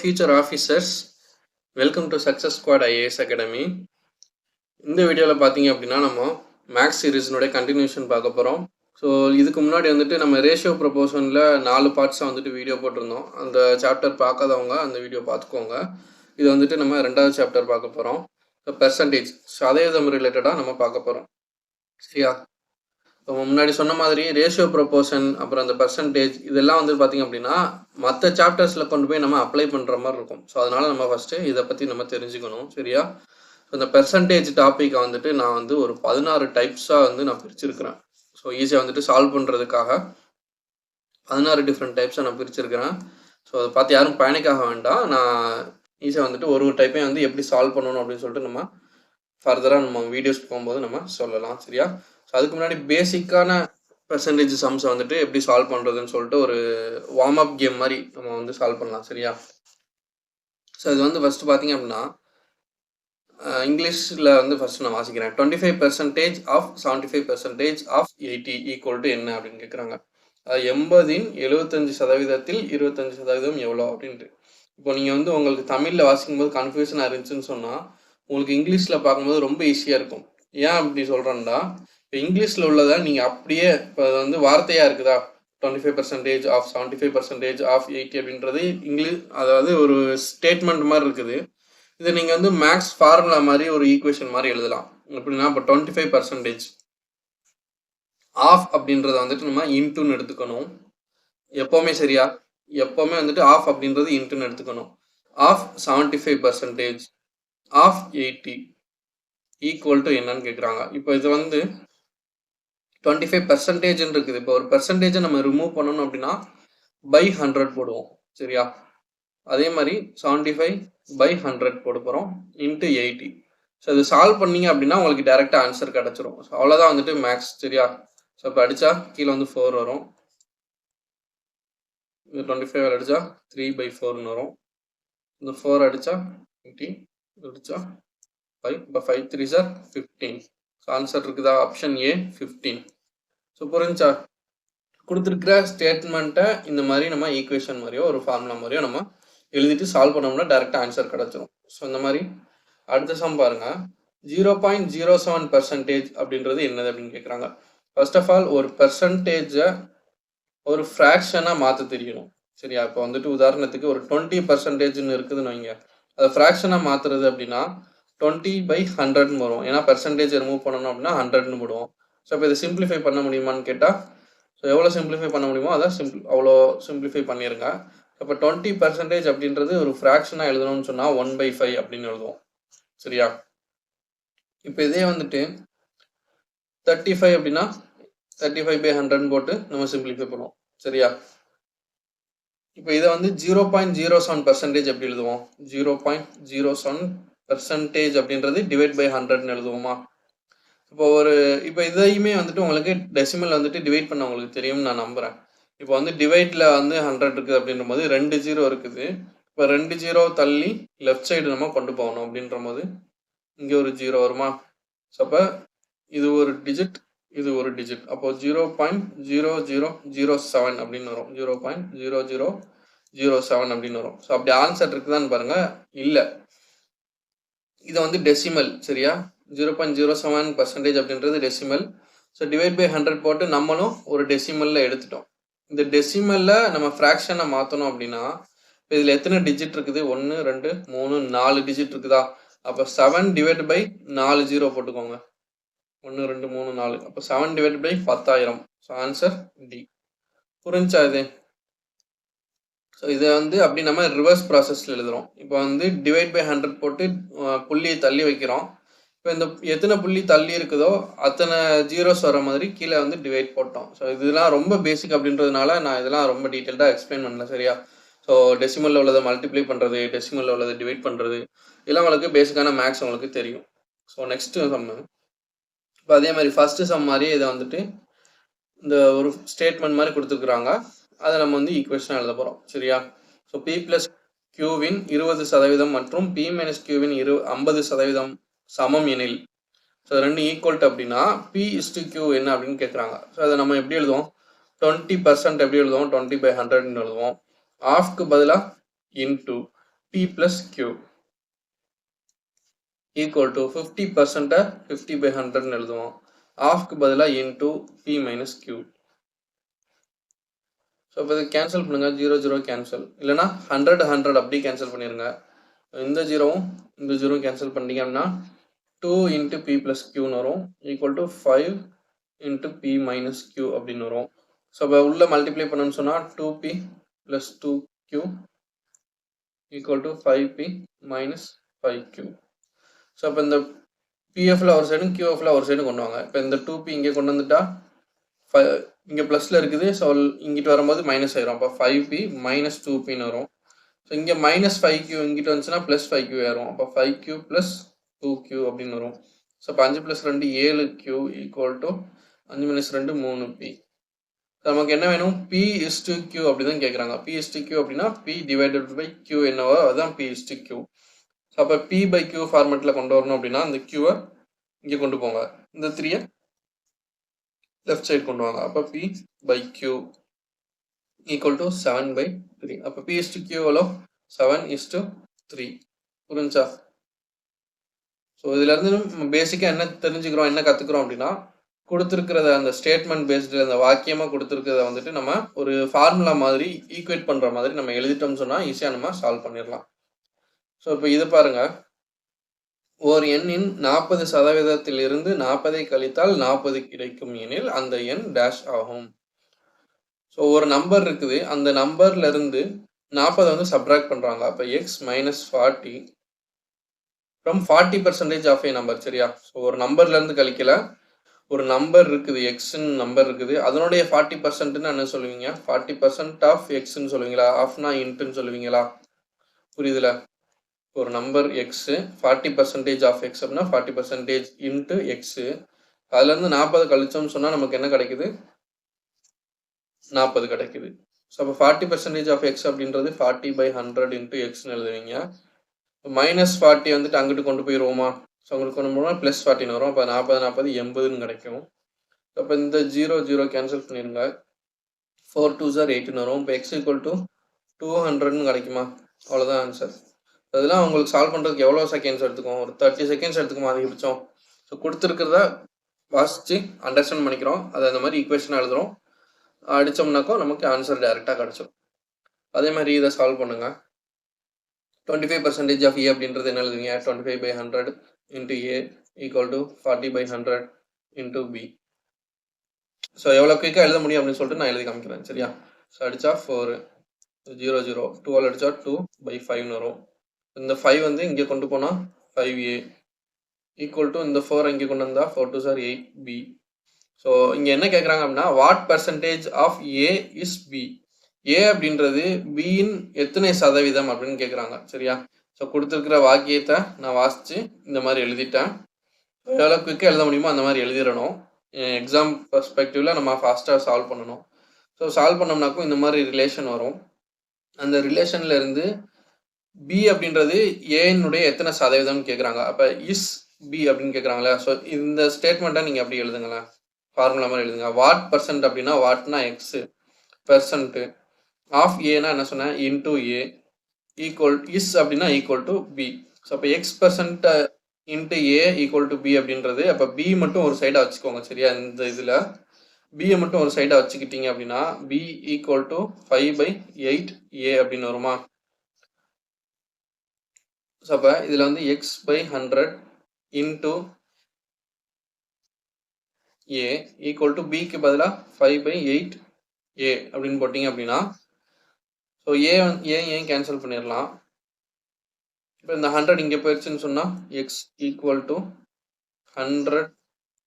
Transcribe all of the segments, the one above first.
future officers, welcome to Success Squad IAS Academy. இந்த வீடியோவில் பார்த்தீங்க அப்படின்னா நம்ம மேக்ஸ் சீரீஸ்னுடைய கண்டினியூஷன் பார்க்க போகிறோம். ஸோ இதுக்கு முன்னாடி வந்துட்டு நம்ம ரேஷியோ ப்ரொபோஷனில் 4 பார்ட்ஸாக வந்துட்டு வீடியோ போட்டிருந்தோம். அந்த சாப்டர் பார்க்காதவங்க அந்த வீடியோ பார்த்துக்கோங்க. இது வந்துட்டு நம்ம 2வது சாப்டர் பார்க்க போகிறோம். ஸோ பெர்சன்டேஜ் சதவீதம் ரிலேட்டடாக நம்ம பார்க்க போகிறோம். சரியா? முன்னாடி சொன்ன மாதிரி ரேஷியோ ப்ரொபோஷன் அப்புறம் அந்த பர்சன்டேஜ் இதெல்லாம் வந்து பார்த்திங்க அப்படின்னா மற்ற சாப்டர்ஸில் கொண்டு போய் நம்ம அப்ளை பண்ணுற மாதிரி இருக்கும். ஸோ அதனால் நம்ம ஃபஸ்ட்டு இதை பற்றி நம்ம தெரிஞ்சுக்கணும். சரியா? ஸோ இந்த பெர்சன்டேஜ் டாப்பிக்கை வந்துட்டு நான் வந்து ஒரு 16 டைப்ஸாக வந்து நான் பிரிச்சிருக்கிறேன். ஸோ ஈஸியாக வந்துட்டு சால்வ் பண்ணுறதுக்காக 16 டிஃப்ரெண்ட் டைப்ஸாக நான் பிரிச்சிருக்கிறேன். ஸோ அதை பார்த்து யாரும் பேனிக்காக வேண்டாம். நான் ஈஸியாக வந்துட்டு ஒரு டைப்பையும் வந்து எப்படி சால்வ் பண்ணணும் அப்படின்னு சொல்லிட்டு நம்ம ஃபர்தராக நம்ம வீடியோஸ் போகும்போது நம்ம சொல்லலாம். சரியா? ஸோ அதுக்கு முன்னாடி பேசிக்கான பெர்சன்டேஜ் சம்ஸை வந்துட்டு எப்படி சால்வ் பண்ணுறதுன்னு சொல்லிட்டு ஒரு வார்ம் அப் கேம் மாதிரி நம்ம வந்து சால்வ் பண்ணலாம். சரியா? ஸோ இது வந்து ஃபஸ்ட்டு பார்த்தீங்க அப்படின்னா இங்கிலீஷில் வந்து ஃபஸ்ட்டு நான் வாசிக்கிறேன். 25% ஆஃப் 75% ஆஃப் 80 ஈக்குவல் டு என்ன அப்படின்னு கேட்குறாங்க. 80இன் 75%த்தில் 25% எவ்வளோ அப்படின்ட்டு. இப்போ நீங்கள் வந்து உங்களுக்கு தமிழில் வாசிக்கும்போது கன்ஃபியூஷனாக இருந்துச்சுன்னு சொன்னால் உங்களுக்கு இங்கிலீஷில் பார்க்கும்போது ரொம்ப ஈஸியாக இருக்கும். ஏன் அப்படி சொல்கிறேன்னா இப்போ இங்கிலீஷில் உள்ளதை நீங்கள் அப்படியே இப்போ அது வந்து வார்த்தையாக இருக்குதா 25% ஆஃப் 75% ஆஃப் 80 அப்படின்றது இங்கிலீஷ், அதாவது ஒரு ஸ்டேட்மெண்ட் மாதிரி இருக்குது. இதை நீங்கள் வந்து மேக்ஸ் ஃபார்முலா மாதிரி ஒரு ஈக்குவேஷன் மாதிரி எழுதலாம். எப்படின்னா இப்போ 25% ஆஃப் அப்படின்றத வந்துட்டு நம்ம இன்ட்டுன்னு எடுத்துக்கணும் எப்போவுமே. சரியா? எப்போவுமே வந்துட்டு ஆஃப் அப்படின்றது இன்ட்டுன்னு எடுத்துக்கணும். ஆஃப் 75% ஆஃப் 80 ஈக்குவல் டு என்னன்னு கேட்குறாங்க. இப்போ இது வந்து 25% இருக்குது. இப்போ ஒரு பெர்சன்டேஜை நம்ம ரிமூவ் பண்ணணும் அப்படின்னா பை 100 போடுவோம். சரியா? அதே மாதிரி 75/100 போட போகிறோம் இன்ட்டு 80. ஸோ இது சால்வ் பண்ணீங்க அப்படின்னா உங்களுக்கு டேரெக்டாக ஆன்சர் கிடச்சிரும். ஸோ அவ்வளோதான் வந்துட்டு மேக்ஸ். சரியா? ஸோ இப்போ அடித்தா கீழே வந்து 4 வரும். இந்த 25 அடித்தா 3/4ன்னு வரும். இந்த 4 அடித்தா 20 அடித்தா 5. இப்போ 5 3 சார் 15. ஸோ ஆன்சர் இருக்குதா? Option A 15. ஸோ புரிஞ்சா? கொடுத்துருக்கிற ஸ்டேட்மெண்ட்டை இந்த மாதிரி நம்ம ஈக்குவேஷன் மாதிரியோ ஒரு ஃபார்முலா மாதிரியோ நம்ம எழுதிட்டு சால்வ் பண்ணோம்னா டேரெக்டாக ஆன்சர் கிடச்சிரும். ஸோ இந்த மாதிரி அடுத்த சம் பாருங்கள். 0.07% அப்படின்றது என்னது அப்படின்னு கேட்குறாங்க. ஃபர்ஸ்ட் ஆஃப் ஆல் ஒரு பெர்சன்டேஜை ஒரு ஃப்ராக்ஷனாக மாற்ற தெரியணும். சரியா? இப்போ வந்துட்டு உதாரணத்துக்கு ஒரு 20%ன்னு இருக்குதுன்னு வைங்க. அதை ஃப்ராக்ஷனாக மாற்றுறது அப்படின்னா 20/100ன்னு வரும். ஏன்னா பெர்சன்டேஜ் ரிமூவ் பண்ணணும் அப்படின்னா 100ன்னு போடுவோம். ஸோ இப்போ இதை சிம்பிளிஃபை பண்ண முடியுமான்னு கேட்டால் ஸோ எவ்வளோ சிம்பிளிஃபை பண்ண முடியுமோ அதை அவ்வளோ சிம்பிளிஃபை பண்ணிடுங்க. இப்போ 20% அப்படின்றது ஒரு ஃப்ராக்ஷனாக எழுதணும்னு சொன்னால் 1/5 அப்படின்னு எழுதுவோம். சரியா? இப்போ இதே வந்துட்டு 35 அப்படின்னா 35/100 போட்டு நம்ம சிம்பிளிஃபை பண்ணுவோம். சரியா? இப்போ இதை வந்து 0.07% எப்படி எழுதுவோம்? 0.07% அப்படின்றது டிவைட் பை 100ன்னு எழுதுவோமா? இப்போ இதையுமே வந்துட்டு உங்களுக்கு டெசிமல் வந்துட்டு டிவைட் பண்ண உங்களுக்கு தெரியும்னு நான் நம்புகிறேன். இப்போ வந்து டிவைட்டில் வந்து 100 இருக்குது அப்படின்ற போது 2 0 இருக்குது. இப்போ 2 0 தள்ளி லெஃப்ட் சைடு நம்ம கொண்டு போகணும் அப்படின்ற போது இங்கே ஒரு 0 வருமா? ஸோ அப்போ இது ஒரு டிஜிட், இது ஒரு டிஜிட். அப்போது 0.0007 அப்படின்னு வரும். 0.0007 அப்படின்னு வரும். ஸோ அப்படி ஆன்சர் இருக்குதான்னு பாருங்கள். இல்லை, இதை வந்து டெசிமல். சரியா? 0.07% அப்படின்றது டெசிமல். ஸோ டிவைட் பை 100 போட்டு நம்மளும் ஒரு டெசிமலில் எடுத்துட்டோம். இந்த டெசிமலில் நம்ம ஃப்ராக்ஷனை மாற்றணும் அப்படின்னா இப்போ இதில் எத்தனை டிஜிட் இருக்குது? 1 2 3 4 டிஜிட் இருக்குதா? அப்போ 7 டிவைட் பை 4 0 போட்டுக்கோங்க. 1 2 3 4. அப்போ 7 divide by 10,000. So answer D. புரிஞ்சா இது? ஸோ இதை வந்து அப்படி நம்ம ரிவர்ஸ் ப்ராசஸில் எழுதுகிறோம். இப்போ வந்து டிவைட் பை 100 போட்டு புள்ளியை தள்ளி வைக்கிறோம். இப்போ இந்த எத்தனை புள்ளி தள்ளி இருக்குதோ அத்தனை ஜீரோஸ் வர மாதிரி கீழே வந்து டிவைட் போட்டோம். ஸோ இதெல்லாம் ரொம்ப பேசிக் அப்படின்றதுனால நான் இதெல்லாம் ரொம்ப டீட்டெயில்டாக எக்ஸ்பிளைன் பண்ணல. சரியா? ஸோ டெசிமலில் உள்ளதை மல்டிப்ளை பண்ணுறது, டெசிமலில் உள்ளதை டிவைட் பண்ணுறது, இதெல்லாம் உங்களுக்கு பேசிக்கான மேக்ஸ் உங்களுக்கு தெரியும். ஸோ நெக்ஸ்ட்டு சம்மு. இப்போ அதே மாதிரி ஃபஸ்ட்டு சம் மாதிரி இதை வந்துட்டு இந்த ஒரு ஸ்டேட்மெண்ட் மாதிரி கொடுத்துருக்குறாங்க. அதை நம்ம வந்து ஈக்குவேஷனாக எழுத போகிறோம். சரியா? ஸோ P + Qவின் 20% மற்றும் P - Qவின் 50% சமம் எனில், ஸோ 2 ஈக்குவல் அப்படின்னா P/Q என்ன அப்படின்னு கேட்குறாங்க. ஸோ அதை நம்ம எப்படி எழுதுவோம்? 20% எப்படி எழுதுவோம்? 20/100ன்னு எழுதுவோம். ஆஃப்க்கு பதிலாக into P plus Q equal to 50% 50 by 100 எழுதுவோம். halfக்கு பதிலா into P minus Q. So இப்போ இது கேன்சல் பண்ணுங்க, 0 0 கேன்சல், இல்லைனா 100 100 அப்படி கேன்சல் பண்ணிடுங்க. இந்த ஜீரோவும் இந்த ஜீரோவும் கேன்சல் பண்ணிட்டீங்க அப்படின்னா 2 into P plus Qன்னு வரும், equal to 5 into P minus Q அப்படின்னு வரும். ஸோ இப்போ உள்ள மல்டிப்ளை பண்ணணும்னு சொன்னால் 2P plus 2Q equal to 5P minus 5Q. So இப்போ இந்த பிஎஃப்ல ஒரு சைடும் கியூஎஃப்ல ஒரு சைடும் கொண்டு வாங்க. இப்போ இந்த 2P இங்கே கொண்டு வந்துட்டா இங்கே ப்ளஸில் இருக்குது, ஸோ இங்கிட்டு வரும்போது மைனஸ் ஆயிரும். அப்போ 5P மைனஸ் 2Pன்னு வரும். ஸோ இங்கே மைனஸ் 5Q இங்கிட்ட வந்துச்சுன்னா ப்ளஸ் 5Q ஆயிரும். அப்போ 5Q ப்ளஸ் 2Q அப்படின்னு வரும். ஸோ இப்போ 5 + 2 7Q ஈக்குவல் டு 5 - 2 3P. நமக்கு என்ன வேணும்? P is to Q அப்படி தான் கேட்குறாங்க. P is to Q அப்படின்னா P டிவைடட் பை Q என்னவோ அதுதான் P is to Q. So அப்போ P by Q ஃபார்மெட்டில் கொண்டு வரணும் அப்படின்னா அந்த Qவை இங்கே கொண்டு போங்க, இந்த 3யை லெஃப்ட் சைடு கொண்டு வாங்க. அப்போ P by Q equal to 7/3. அப்போ P is to Q எவ்வளோ? 7:3. புரிஞ்சா? ஸோ இதுல இருந்து பேசிக்காக என்ன தெரிஞ்சுக்கிறோம், என்ன கற்றுக்குறோம் அப்படின்னா, கொடுத்துருக்கிறத அந்த ஸ்டேட்மெண்ட் பேஸ்டு அந்த வாக்கியமாக கொடுத்துருக்கிறத வந்துட்டு நம்ம ஒரு ஃபார்முலா மாதிரி ஈக்குவேட் பண்ணுற மாதிரி நம்ம எழுதிட்டோம்னு சொன்னால் ஈஸியாக நம்ம சால்வ் பண்ணிடலாம். ஸோ இப்போ இது பாருங்க, ஒரு எண்ணின் 40% 40 கழித்தால் 40 கிடைக்கும் எனில் அந்த எண் டேஷ் ஆகும். ஸோ ஒரு நம்பர் இருக்குது, அந்த நம்பர்ல இருந்து 40 வந்து சப்ராக்ட் பண்றாங்க. அப்போ x minus 40 from 40% of A number. சரியா? ஸோ ஒரு நம்பர்ல இருந்து கழிக்கல, ஒரு நம்பர் இருக்குது, எக்ஸ்ன்னு நம்பர் இருக்குது, அதனுடைய 40%ன்னு என்ன சொல்லுவீங்க? 40% ஆஃப் எக்ஸ்ன்னு சொல்லுவீங்களா? ஆஃப்னா இன்ட்டுன்னு சொல்லுவீங்களா? புரியுதுல? ஒரு நம்பர் எக்ஸ் 40% ஆஃப் எக்ஸ் அப்படின்னா 40% இன்ட்டு எக்ஸ், அதுல இருந்து 40 கழிச்சோம்னு சொன்னா நமக்கு என்ன கிடைக்குது? 40 கிடைக்குது. ஸோ அப்போ 40% ஆஃப் எக்ஸ் அப்படின்றது 40/100 இன்ட்டு எக்ஸ்ன்னு எழுதுவீங்க. மைனஸ் 40 வந்துட்டு அங்கிட்டு கொண்டு போயிடுவோமா? ஸோ அங்கிட்டு கொண்டு போனால் ப்ளஸ் 40 வரும். அப்போ 40 40 80ன்னு கிடைக்கும். அப்போ இந்த 0 0 கேன்சல் பண்ணிடுங்க. 4 2s are 8ன்னு வரும். இப்போ எக்ஸ் ஈக்குவல் டு 200ன்னு கிடைக்குமா? அவ்வளோதான் ஆன்சர். அதெல்லாம் உங்களுக்கு சால்வ் பண்ணுறதுக்கு எவ்வளோ செகண்ட்ஸ் எடுத்துக்கும்? ஒரு 30 செகண்ட்ஸ் எடுத்துக்குமா அதிகபட்சம். ஸோ கொடுத்துருக்கிறத வாசித்து அண்டர்ஸ்டாண்ட் பண்ணிக்கிறோம், அதை அந்த மாதிரி ஈக்குவேஷனாக எழுதுகிறோம், அடித்தோம்னாக்கோ நமக்கு ஆன்சர் டைரெக்டாக கிடச்சிடும். அதே மாதிரி இதை சால்வ் பண்ணுங்கள். 25% ஆஃப் ஏ அப்படின்றது என்ன எழுதுவீங்க? 25/100 into A equal to 40/100 into B. So எவ்வளோ குயிக்காக எழுத முடியும் அப்படின்னு சொல்லிட்டு நான் எழுதி காமிக்கிறேன். சரியா? ஸோ அடித்தா 4 0 0 12 அடித்தா 2/5ன்னு வரும். இந்த 5 வந்து இங்கே கொண்டு போனால் 5a ஈக்குவல் டு இந்த 4 இங்கே கொண்டு வந்தால் 4 2s are 8b. ஸோ இங்கே என்ன கேட்குறாங்க அப்படின்னா, what percentage of A is B? A அப்படின்றது பியின் எத்தனை சதவீதம் அப்படின்னு கேட்குறாங்க. சரியா? ஸோ கொடுத்துருக்கிற வாக்கியத்தை நான் வாசித்து இந்த மாதிரி எழுதிட்டேன். எவ்வளோ குயிக்காக எழுத முடியுமோ அந்த மாதிரி எழுதிடணும். எக்ஸாம் பர்ஸ்பெக்டிவ்ல நம்ம ஃபாஸ்ட்டாக சால்வ் பண்ணணும். ஸோ சால்வ் பண்ணோம்னாக்கும் இந்த மாதிரி ரிலேஷன் வரும். அந்த ரிலேஷன்ல இருந்து பி அப்படின்றது ஏனுடைய எத்தனை சதவீதம்னு கேட்குறாங்க. அப்போ இஸ் பி அப்படின்னு கேட்குறாங்களா? ஸோ இந்த ஸ்டேட்மெண்ட்டை நீங்கள் அப்படி எழுதுங்களேன், ஃபார்முலா மாதிரி எழுதுங்க. வாட் பர்சன்ட் அப்படின்னா வாட்னா எக்ஸு, பெர்சன்ட்டு, ஆஃப் ஏனா என்ன சொன்னேன்? இன்டூ ஏ, ஈக்குவல் இஸ் அப்படின்னா ஈக்குவல் டு பி. ஸோ அப்போ x percent into A equal to B அப்படின்றது, அப்போ பி மட்டும் ஒரு சைடாக வச்சுக்கோங்க. சரியா? இந்த இதில் பியை மட்டும் ஒரு சைடாக வச்சுக்கிட்டீங்க அப்படின்னா பி ஈக்குவல் டு 5/8 ஏ அப்படின்னு வருமா? ஸோ அப்போ இதில் வந்து x/100 into A equal to பிக்கு பதிலாக 5/8 ஏ அப்படின்னு போட்டிங்க அப்படின்னா, ஸோ ஏன் கேன்சல் பண்ணிடலாம். இப்போ இந்த 100 இங்கே போயிடுச்சுன்னு சொன்னால் X equal to 100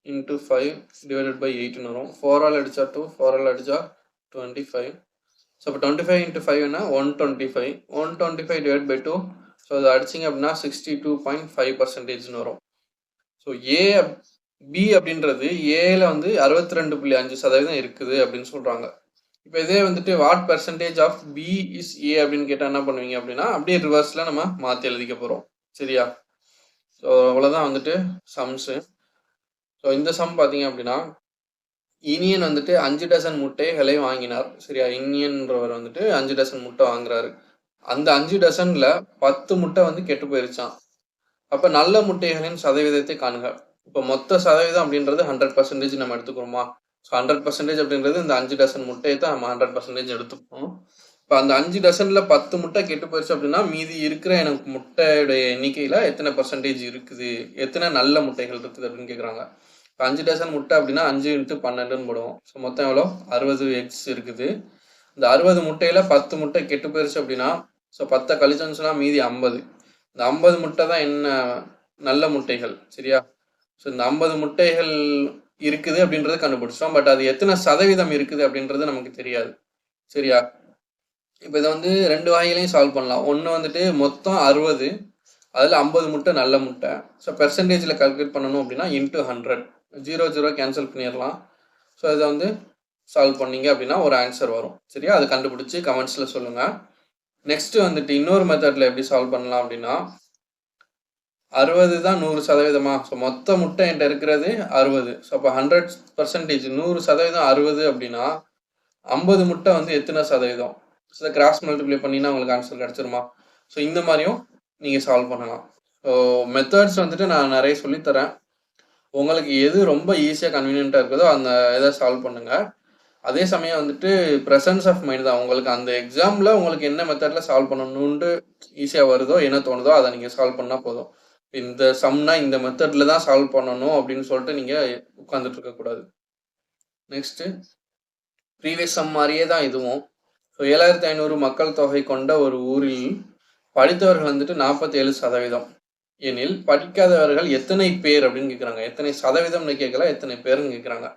into 5 divided by 8ன்னு வரும். 4 ஆல் அடித்தா 2, 4 ஆல் அடித்தா 25. ஸோ இப்போ 25 இன்ட்டு 5 என்ன? 125. 125 டிவைட் பை 2, ஸோ அதை அடிச்சிங்க அப்படின்னா 62.5% வரும். ஸோ பி அப்படின்றது ஏல வந்து 62.5% இருக்குது அப்படின்னு சொல்கிறாங்க. இப்போ இதே வந்துட்டு what percentage of B is A அப்படின்னு கேட்டால் என்ன பண்ணுவீங்க அப்படின்னா, அப்படியே ரிவர்ஸில் நம்ம மாற்றி எழுதிக்க போகிறோம். சரியா? ஸோ அவ்வளோதான் வந்துட்டு சம்ஸு. ஸோ இந்த சம் பார்த்தீங்க அப்படின்னா, இனியன் வந்துட்டு 5 டசன் முட்டைகளை வாங்கினார். சரியா? இனியன்றவர் வந்துட்டு 5 டசன் முட்டை வாங்குறாரு. அந்த 5 டசன்ல 10 முட்டை வந்து கெட்டு போயிருச்சாம். அப்ப நல்ல முட்டைகளின் சதவீதத்தை காணுங்க. இப்ப மொத்த சதவீதம் அப்படின்றது 100% நம்ம எடுத்துக்கிறோமா? ஸோ 100% அப்படின்றது இந்த 5 டசன் முட்டையை தான் நம்ம 100% எடுத்துப்போம். இப்ப அந்த 5 டசன்ல 10 முட்டை கெட்டு போயிருச்சு அப்படின்னா, மீதி இருக்கிற எனக்கு முட்டையுடைய எண்ணிக்கையில எத்தனை பெர்சன்டேஜ் இருக்குது? எத்தனை நல்ல முட்டைகள் இருக்குது அப்படின்னு கேட்குறாங்க. இப்போ 5 டசன் முட்டை அப்படின்னா 5 × 12ன்னு போடுவோம். ஸோ மொத்தம் எவ்வளோ? 60 எக்ஸ் இருக்குது. இந்த 60 முட்டையில 10 முட்டை கெட்டு போயிருச்சு அப்படின்னா, ஸோ 10 கழிச்சோம்னா மீதி 50. இந்த 50 முட்டை தான் என்ன நல்ல முட்டைகள், சரியா? ஸோ இந்த 50 முட்டைகள் இருக்குது அப்படின்றத கண்டுபிடிச்சோம். பட் அது எத்தனை சதவீதம் இருக்குது அப்படின்றது நமக்கு தெரியாது, சரியா? இப்போ இதை வந்து 2 வகையிலையும் சால்வ் பண்ணலாம். ஒன்று வந்துட்டு மொத்தம் 60, அதில் 50 முட்டை நல்ல முட்டை. ஸோ பெர்சன்டேஜில் கால்குலேட் பண்ணணும் அப்படின்னா இன்ட்டு 100, 0 கேன்சல் பண்ணிடலாம். ஸோ இதை வந்து சால்வ் பண்ணீங்க அப்படின்னா ஒரு ஆன்சர் வரும், சரியா? அதை கண்டுபிடிச்சி கமெண்ட்ஸில் சொல்லுங்கள். நெக்ஸ்ட் வந்துட்டு இன்னொரு மெத்தடில் எப்படி சால்வ் பண்ணலாம் அப்படின்னா, 60 தான் 100%. ஸோ மொத்த முட்டை என்கிட்ட இருக்கிறது 60. ஸோ அப்போ 100%, 100% 60 அப்படின்னா 50 முட்டை வந்து எத்தனை சதவீதம்? ஸோ இதை கிராஸ் மல்டிப்ளை பண்ணினா உங்களுக்கு ஆன்சர் கிடச்சிருமா? ஸோ இந்த மாதிரியும் நீங்கள் சால்வ் பண்ணலாம். ஸோ மெத்தட்ஸ் வந்துட்டு நான் நிறைய சொல்லித்தரேன். உங்களுக்கு எது ரொம்ப ஈஸியாக கன்வீனியண்ட்டாக இருக்குதோ அந்த இதை சால்வ் பண்ணுங்கள். அதே சமயம் வந்துட்டு ப்ரெசன்ஸ் ஆஃப் மைண்ட் தான். உங்களுக்கு அந்த எக்ஸாமில் உங்களுக்கு என்ன மெத்தடில் சால்வ் பண்ணணுன்ட்டு ஈஸியாக வருதோ, என்ன தோணுதோ அதை நீங்கள் சால்வ் பண்ணால் போதும். இந்த சம்னா இந்த மெத்தடில் தான் சால்வ் பண்ணணும் அப்படின்னு சொல்லிட்டு நீங்கள் உட்காந்துட்டு இருக்கக்கூடாது. நெக்ஸ்ட்டு ப்ரீவியஸ் சம் மாதிரியே தான் இதுவும். ஸோ 7500 மக்கள் தொகை கொண்ட ஒரு ஊரில் படித்தவர்கள் வந்துட்டு 47% எனில் படிக்காதவர்கள் எத்தனை பேர் அப்படின்னு கேட்குறாங்க. எத்தனை சதவீதம்னு கேட்கல, எத்தனை பேர்னு கேட்குறாங்க.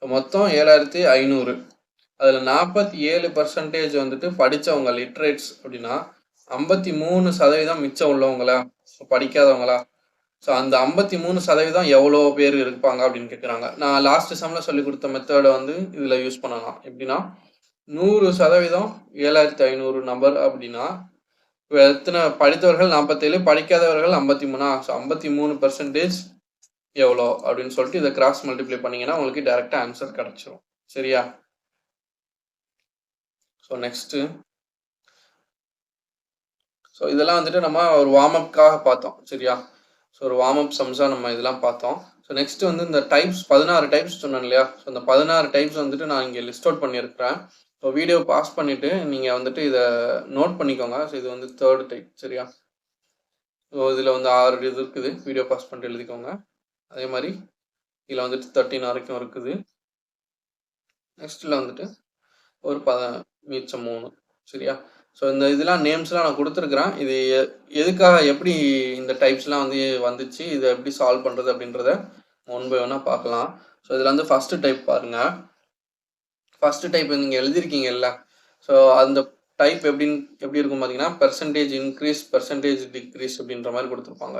மொத்தம் 7500, அதில் 47% வந்துட்டு படித்தவங்க லிட்ரேட்ஸ் அப்படின்னா 53% மிச்சம் உள்ளவங்களா, படிக்காதவங்களா? ஸோ அந்த 53% எவ்வளோ பேர் இருப்பாங்க அப்படின்னு கேட்குறாங்க. நான் லாஸ்ட் சம்மில் சொல்லி கொடுத்த மெத்தடை வந்து இதில் யூஸ் பண்ணலாம். எப்படின்னா 100% 7500 நபர் அப்படின்னா எத்தனை படித்தவர்கள் 47, படிக்காதவர்கள் 53. ஸோ 53% எவ்வளோ அப்படின்னு சொல்லிட்டு இதை கிராஸ் மல்டிப்ளை பண்ணிங்கன்னா உங்களுக்கு டைரெக்டாக ஆன்சர் கிடச்சிரும், சரியா? ஸோ நெக்ஸ்ட்டு, ஸோ இதெல்லாம் வந்துட்டு நம்ம ஒரு வார்ம் அப்காக பார்த்தோம், சரியா? ஸோ ஒரு வார்ம் அப் சம்ஸாக நம்ம இதெல்லாம் பார்த்தோம். ஸோ நெக்ஸ்ட்டு வந்து இந்த டைப்ஸ் 16 டைப்ஸ் சொன்னேன் இல்லையா? ஸோ இந்த 16 டைப்ஸ் வந்துட்டு நான் இங்கே லிஸ்ட் அவுட் பண்ணியிருக்கிறேன். ஸோ வீடியோ பாஸ் பண்ணிவிட்டு நீங்கள் வந்துட்டு இதை நோட் பண்ணிக்கோங்க. ஸோ இது வந்து 3rd டைப், சரியா? ஸோ இதில் வந்து 6 இது இருக்குது, வீடியோ பாஸ் பண்ணிட்டு எழுதிக்கோங்க. அதே மாதிரி இதில் வந்துட்டு 13 வரைக்கும் இருக்குது. நெக்ஸ்ட்டில் வந்துட்டு ஒரு மிச்சம் 3, சரியா? ஸோ இந்த இதெல்லாம் நேம்ஸ்லாம் நான் கொடுத்துருக்குறேன். இது எதுக்காக, எப்படி இந்த டைப்ஸ்லாம் வந்து வந்துச்சு, இதை எப்படி சால்வ் பண்ணுறது அப்படின்றத 1 by 1 பார்க்கலாம். ஸோ இதில் வந்து ஃபஸ்ட்டு டைப் பாருங்கள். ஃபஸ்ட்டு டைப் நீங்கள் எழுதியிருக்கீங்கல்ல, ஸோ அந்த டைப் எப்படி இருக்கும் பார்த்தீங்கன்னா, பெர்சன்டேஜ் இன்க்ரீஸ், பெர்சன்டேஜ் டிக்ரீஸ் அப்படின்ற மாதிரி கொடுத்துருப்பாங்க.